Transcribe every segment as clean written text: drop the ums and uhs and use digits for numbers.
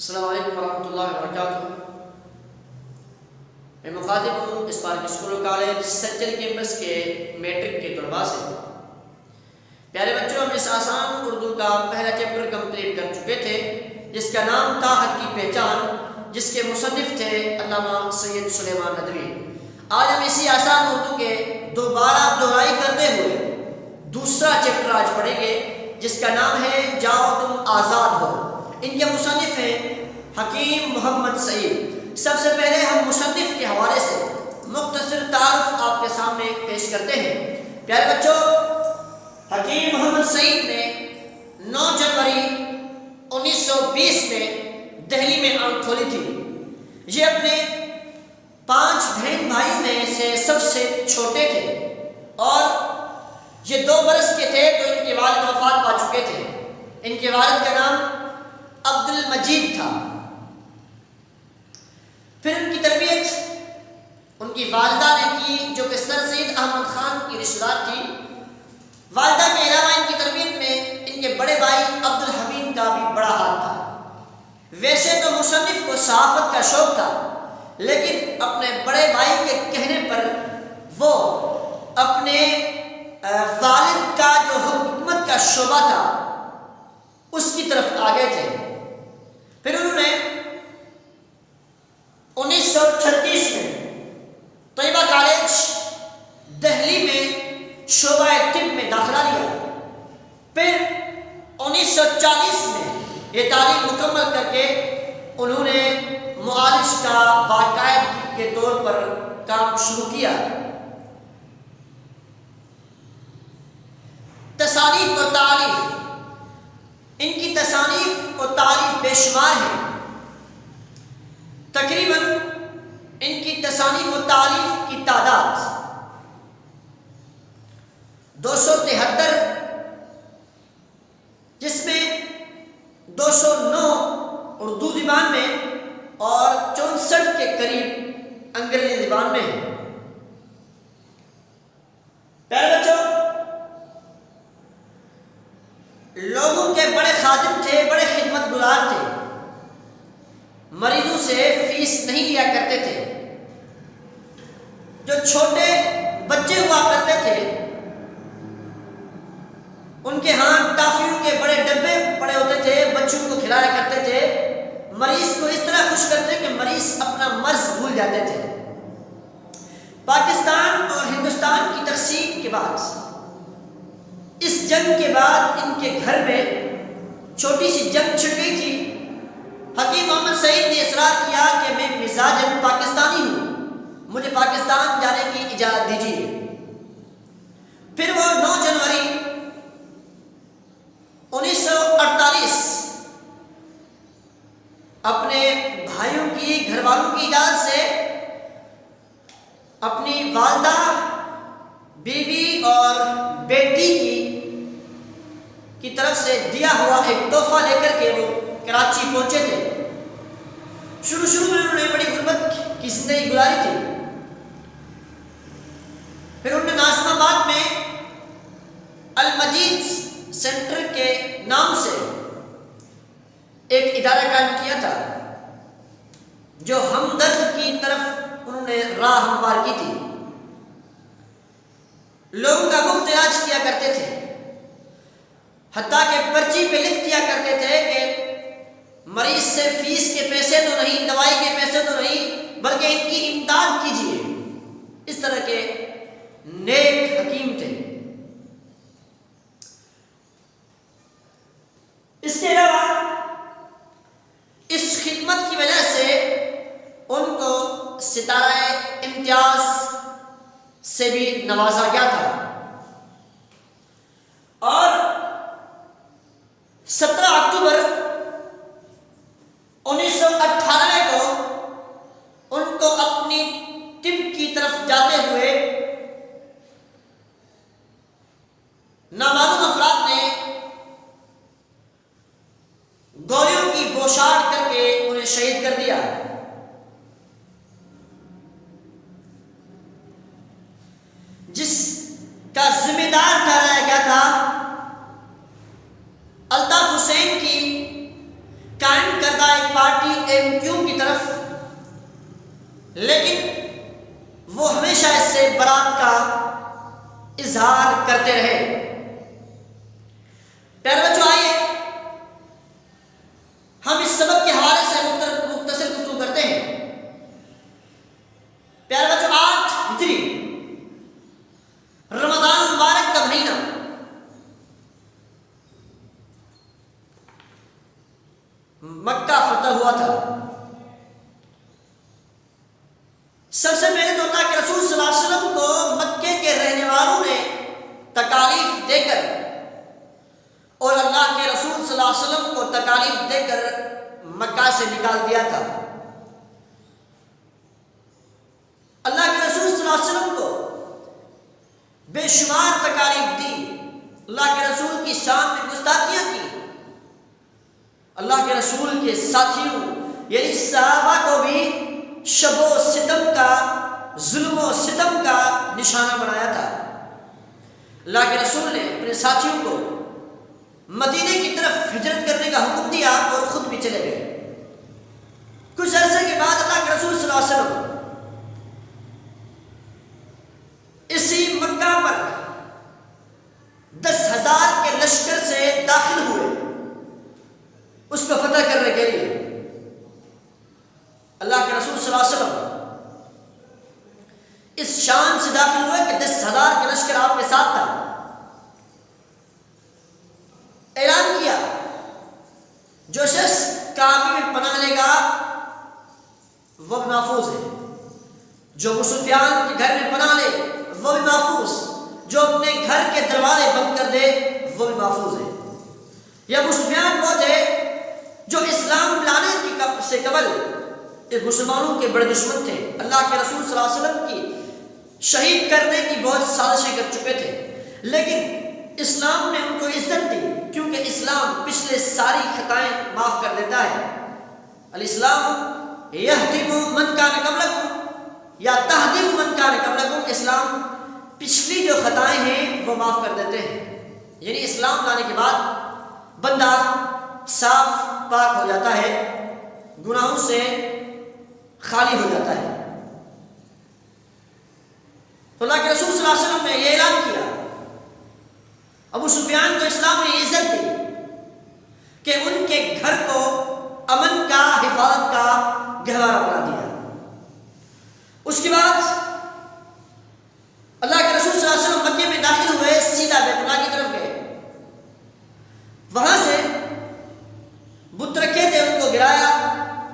السلام علیکم ورحمۃ اللہ وبرکاتہ۔ میں مخاطب ہوں Spark school college Sachal campus کے میٹرک کے طلباء سے۔ پیارے بچوں، ہم اس آسان اردو کا پہلا چیپٹر کمپلیٹ کر چکے تھے جس کا نام تھا حق کی پہچان، جس کے مصنف تھے علامہ سید سلیمان ندوی۔ آج ہم اسی آسان اردو کے دوبارہ دہرائی کرتے ہوئے دوسرا چیپٹر آج پڑھیں گے جس کا نام ہے جاؤ تم آزاد ہو۔ ان کے مصنف ہیں حکیم محمد سعید۔ سب سے پہلے ہم مصنف کے حوالے سے مختصر تعارف آپ کے سامنے پیش کرتے ہیں۔ پیارے بچوں، حکیم محمد سعید نے 9 جنوری 1920 میں دہلی میں آنکھ کھولی تھی۔ یہ اپنے 5 بہن بھائیوں میں سے سب سے چھوٹے تھے اور یہ 2 برس کے تھے تو ان کے والد وفات پا چکے تھے۔ ان کے والد کا نام عبد المجید تھا۔ پھر ان کی تربیت ان کی والدہ نے کی جو کہ سر سید احمد خان کی رشتہ دار تھی۔ والدہ کے علاوہ ان کی تربیت میں ان کے بڑے بھائی عبد الحمید کا بھی بڑا ہاتھ تھا۔ ویسے تو مصنف کو صحافت کا شوق تھا، لیکن اپنے بڑے بھائی کے کہنے پر وہ اپنے والد کا جو حکومت کا شعبہ تھا اس کی طرف آگے تھے۔ پھر انہوں نے 1936 میں طیبہ کالج دہلی میں شعبہ طب میں داخلہ لیا۔ پھر 1940 میں یہ تعلیم مکمل کر کے انہوں نے معالج کا باقاعدگی کے طور پر کام شروع کیا۔ تصانیف اور تالیف، ان کی تصانیف اور تالیف بے شمار ہیں۔ تقریباً ان کی تصانیف و تالیف کی تعداد 273، جس میں 209 اردو زبان میں اور 64 کے قریب انگریزی زبان میں ہیں۔ پیارے بچوں، لوگوں کے بڑے خادم تھے، بڑے خدمت گزار تھے، مریضوں سے فیس نہیں لیا کرتے تھے۔ جو چھوٹے بچے ہوا کرتے تھے ان کے ہاں ٹافیوں کے بڑے ڈبے پڑے ہوتے تھے، بچوں کو کھلایا کرتے تھے۔ مریض کو اس طرح خوش کرتے کہ مریض اپنا مرض بھول جاتے تھے۔ پاکستان اور ہندوستان کی تقسیم کے بعد، اس جنگ کے بعد ان کے گھر میں چھوٹی سی جنگ چھڑ گئی تھی۔ حکیم محمد سعید نے اصرار کیا کہ میں مزاجاً پاکستانی ہوں، مجھے پاکستان جانے کی اجازت دیجیے۔ پھر وہ 9 جنوری 1948 اپنے بھائیوں کی، گھر والوں کی اجازت سے اپنی والدہ، بیوی اور بیٹی کی طرف سے دیا ہوا ایک تحفہ لے کر کے وہ کراچی پہنچے تھے۔ شروع میں انہوں نے بڑی غربت کی زندگی گزاری تھی۔ پھر انہوں نے ناظم آباد میں المجید سینٹر کے نام سے ایک ادارہ قائم کیا تھا جو ہمدرد کی طرف انہوں نے راہ ہموار کی تھی۔ لوگوں کا مفت علاج کیا کرتے تھے، حتیٰ کہ پرچی پہ لکھ دیا کرتے تھے کہ مریض سے فیس کے پیسے تو نہیں، دوائی کے پیسے تو نہیں، بلکہ ان کی امداد کیجیے۔ اس طرح کے نیک حکیم تھے۔ اس کے علاوہ اس خدمت کی وجہ سے ان کو ستارہ امتیاز سے بھی نوازا گیا تھا، اور 17 اکتوبر 1998 کو ان کو اپنی طب کی طرف جاتے ہوئے نامعلوم افراد نے گولیوں کی بوچھاڑ کر کے انہیں شہید کر دیا۔ جس کا ذمہ دار ٹھہرایا گیا تھا الطاف حسین کی قائم کردہ ایک پارٹی MQ کی طرف، لیکن وہ ہمیشہ اس سے برات کا اظہار کرتے رہے۔ پیارے بچوں، آئیے ہم اس سبق کے حوالے سے مختصر گفتگو کرتے ہیں۔ پیارے بچوں، 8 ہجری رمضان مبارک کا مہینہ، مکہ فتح ہوا تھا۔ سب سے پہلے تو اللہ کے رسول صلی اللہ علیہ وسلم کو مکے کے رہنے والوں نے تکالیف دے کر، اور اللہ کے رسول صلی اللہ علیہ وسلم کو تکالیف دے کر مکہ سے نکال دیا تھا۔ اللہ کے رسول صلی اللہ علیہ وسلم کو بے شمار تکالیف دی، اللہ کے رسول کی شان میں گستاخیاں کی، اللہ کے رسول کے ساتھیوں یعنی صحابہ کو بھی شب و ستم کا، ظلم و ستم کا نشانہ بنایا تھا۔ اللہ کے رسول نے اپنے ساتھیوں کو مدینے کی طرف ہجرت کرنے کا حکم دیا اور خود بھی چلے گئے۔ کچھ عرصے کے بعد اللہ کے رسول صلی اللہ علیہ وسلم اسی مکہ پر 10,000 کے لشکر سے داخل ہوئے اس کو فتح کرنے کے لیے۔ اللہ کے رسول صلی اللہ علیہ وسلم اس شان سے داخل ہوئے کہ 10,000 کے لشکر آپ کے ساتھ تھا۔ اعلان کیا، جو شخص کعبے میں پناہ لے گا وہ بھی محفوظ ہے، جو ابو سفیان کے گھر میں پناہ لے وہ بھی محفوظ، جو اپنے گھر کے دروازے بند کر دے وہ بھی محفوظ ہے۔ یہ ابو سفیان وہ تھے جو اسلام لانے سے قبل مسلمانوں کے بڑے دشمن تھے، اللہ کے رسول صلی اللہ علیہ وسلم کی شہید کرنے کی بہت سازشیں کر چکے تھے، لیکن اسلام نے ان کو عزت دی، کیونکہ اسلام پچھلے ساری خطائیں معاف کر دیتا ہے۔ الاسلام یہدم من کان قبلکم یا تہدم من کان قبلکم، اسلام پچھلی جو خطائیں ہیں وہ معاف کر دیتے ہیں، یعنی اسلام لانے کے بعد بندہ صاف پاک ہو جاتا ہے، گناہوں سے خالی ہو جاتا ہے۔ تو اللہ کے رسول صلی اللہ علیہ وسلم نے یہ اعلان کیا، ابو سفیان کو اسلام نے عزت دی کہ ان کے گھر کو امن کا، حفاظت کا گہوارہ بنا دیا۔ اس کے بعد اللہ کے رسول صلی اللہ علیہ وسلم مکے میں داخل ہوئے، سیدھا بیت اللہ کی طرف گئے، وہاں سے بت رکھے تھے ان کو گرایا،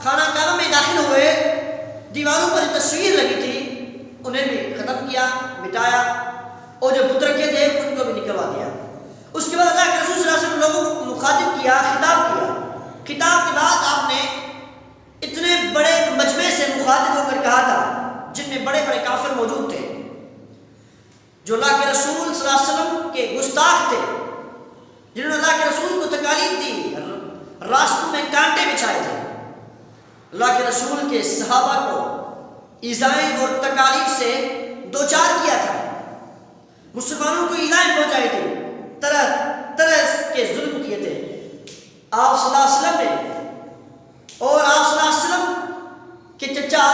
خانہ کعبہ میں داخل ہوئے، دیواروں پر تصویر لگی تھی انہیں بھی ختم کیا، مٹایا، اور جو بت رکھے تھے ان کو بھی نکلوا دیا۔ اس کے بعد اللہ کے رسول صلی اللہ علیہ وسلم لوگوں کو مخاطب کیا، خطاب کیا۔ خطاب کے بعد آپ نے اتنے بڑے مجمع سے مخاطب ہو کر کہا تھا، جن میں بڑے بڑے کافر موجود تھے، جو اللہ کے رسول صلی اللہ علیہ وسلم کے گستاخ تھے، جنہوں نے اللہ کے رسول کو تکالیف دی، راستوں میں کانٹے بچھائے تھے، اللہ کے رسول کے صحابہ کو ایذائیں اور تکالیف سے دوچار کیا تھا، مسلمانوں کو ایذائیں پہنچائی تھی، طرح طرح کے ظلم کیے تھے۔ آپ صلی اللہ علیہ وسلم نے اور آپ صلی اللہ علیہ وسلم کے چچا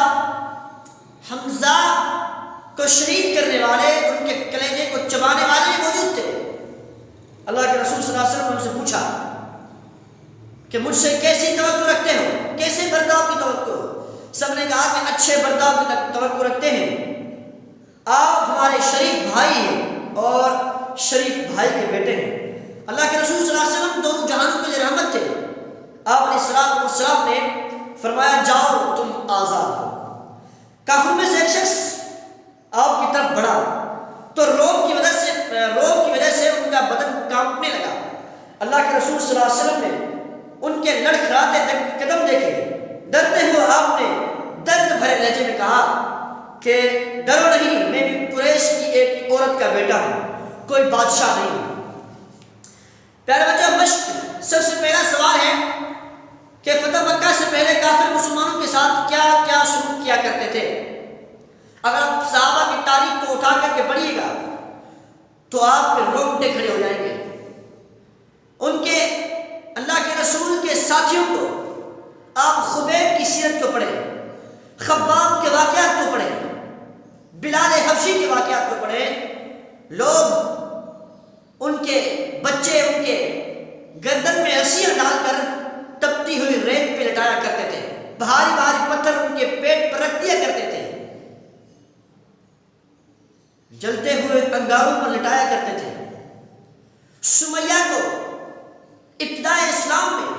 حمزہ کو شہید کرنے والے، ان کے کلیجے کو چبانے والے موجود تھے۔ اللہ کے رسول صلی اللہ علیہ وسلم نے ان سے پوچھا کہ مجھ سے کیسی توقع رکھتے ہو، کیسے برتاؤ کی توقع ہو؟ سب نے کہا کہ اچھے برتاؤ کی توقع رکھتے ہیں، آپ ہمارے شریف بھائی ہیں اور شریف بھائی کے بیٹے ہیں۔ اللہ کے رسول صلی اللہ علیہ وسلم دونوں جہانوں کے لیے رحمت تھے۔ آپ علیہ السلام نے فرمایا جاؤ تم آزاد ہو۔ کافروں میں سے ایک شخص آپ کی طرف بڑھا تو روب کی وجہ سے ان کا بدن کانپنے لگا۔ اللہ کے رسول صلی اللہ علیہ وسلم نے ان کے لڑکھڑاتے قدم دیکھے، ڈرتے ہوئے آپ نے درد بھرے لہجے میں کہا کہ ڈرو نہیں، میں بھی قریش کی ایک عورت کا بیٹا ہوں، کوئی بادشاہ نہیں۔ پیارے بچوں، مشق سب سے پہلا سوال ہے کہ فتح مکہ سے پہلے کافر مسلمانوں کے ساتھ کیا کیا سلوک کیا کرتے تھے۔ اگر آپ صحابہ کی تاریخ کو اٹھا کر کے پڑھیے گا تو آپ کے رونگٹے کھڑے ہو جائیں گے۔ ان کے اللہ کے رسول کے ساتھیوں کو آپ آپ خبیب کی سیرت کو پڑھیں، خباب کے واقعات کو پڑھیں، بلال حبشی کے واقعات کو پڑھیں، لوگ ان کے بچے ان کے گردن میں رسیاں ڈال کر تپتی ہوئی ریت پہ لٹایا کرتے تھے، بھاری بھاری پتھر ان کے پیٹ پر رکھ دیا کرتے تھے، جلتے ہوئے انگاروں پر لٹایا کرتے تھے۔ سمیہ کو ابتدائے اسلام میں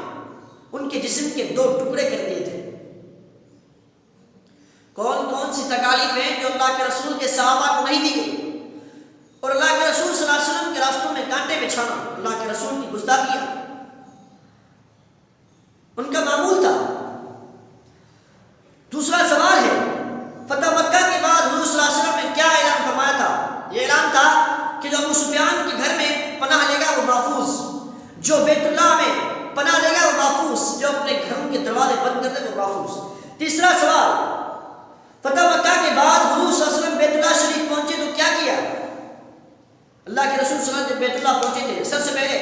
ان کے جسم کے 2 ٹکڑے کر دیے تھے۔ کون کون سی تکالیف ہیں جو اللہ کے رسول کے صحابہ کو نہیں دی گئی، اور اللہ کے رسول صلی اللہ علیہ وسلم کے راستوں میں کانٹے بچھانا اللہ کے رسول کی گستاخیاں ان کا معمول تھا۔ دوسرا سوال ہے، فتح مکہ کے بعد حضور صلی اللہ علیہ وسلم نے کیا اعلان فرمایا تھا؟ یہ اعلان تھا کہ جو ابو سفیان کے گھر میں پناہ لے گا وہ محفوظ، جو بیت اللہ میں پناہ لے گا وہ محفوظ، جو اپنے گھروں کے دروازے بند کر دے وہ محفوظ۔ تیسرا سوال، فتح مکہ کے بعد حضور صلی اللہ علیہ وسلم بیت اللہ شریف پہنچے تو کیا کیا؟ اللہ کے رسول صلی اللہ علیہ وسلم بیت اللہ پہنچے تھے، سب سے پہلے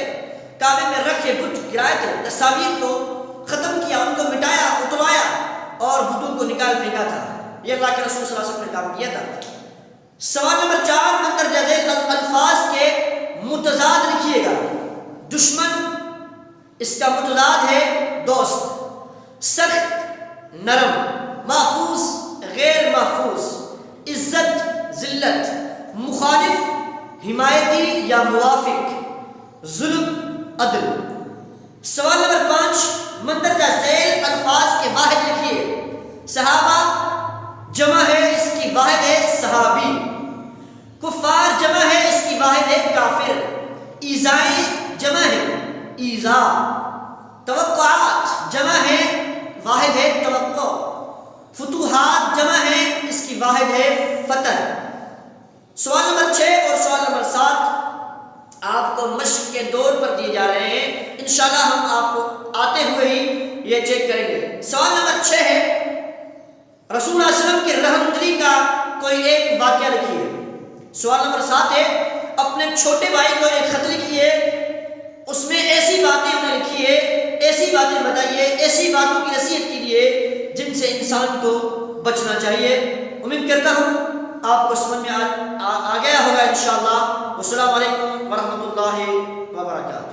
کعبے میں رکھے بت گرائے تھے، تصاویر کو ختم کیا، ان کو مٹایا، اتروایا اور بتوں کو نکال پھینکا تھا۔ یہ اللہ کے رسول صلی اللہ علیہ وسلم نے کام کیا تھا۔ سوال نمبر 4، مندرجہ ذیل الفاظ کے متضاد لکھیے گا۔ دشمن، اس کا متضاد ہے دوست، سخت نرم، محفوظ غیر محفوظ، عزت ذلت، مخالف حمایتی یا موافق، ظلم عدل۔ سوال نمبر 5، مندرجہ ذیل الفاظ کے واحد لکھیے۔ صحابہ جمع ہے، اس کی واحد ہے صحابی۔ کفار جمع ہے، اس کی واحد ہے کافر۔ ایذائیں جمع ہے ایذا۔ توقعات جمع ہے، واحد ہے توقع۔ فتوحات جمع ہے، اس کی واحد ہے فتح۔ سوال نمبر 6 اور سوال نمبر 7 آپ کو مشق کے دور پر دیے جا رہے ہیں، انشاءاللہ ہم آپ کو آتے ہوئے ہی یہ چیک کریں گے۔ سوال نمبر 6 ہے، رسول اللہ علیہ وسلم کے رحم دلی کا کوئی ایک واقعہ لکھیے۔ سوال نمبر 7 ہے، اپنے چھوٹے بھائی کو ایک خط لکھیے، اس میں ایسی باتیں انہیں لکھیے، ایسی باتیں بتائیے، ایسی باتوں کی نصیحت کیجیے جن سے انسان کو بچنا چاہیے۔ امید کرتا ہوں آپ کو سمجھ میں آ گیا ہوگا انشاءاللہ۔ والسلام علیکم ورحمۃ اللہ وبرکاتہ۔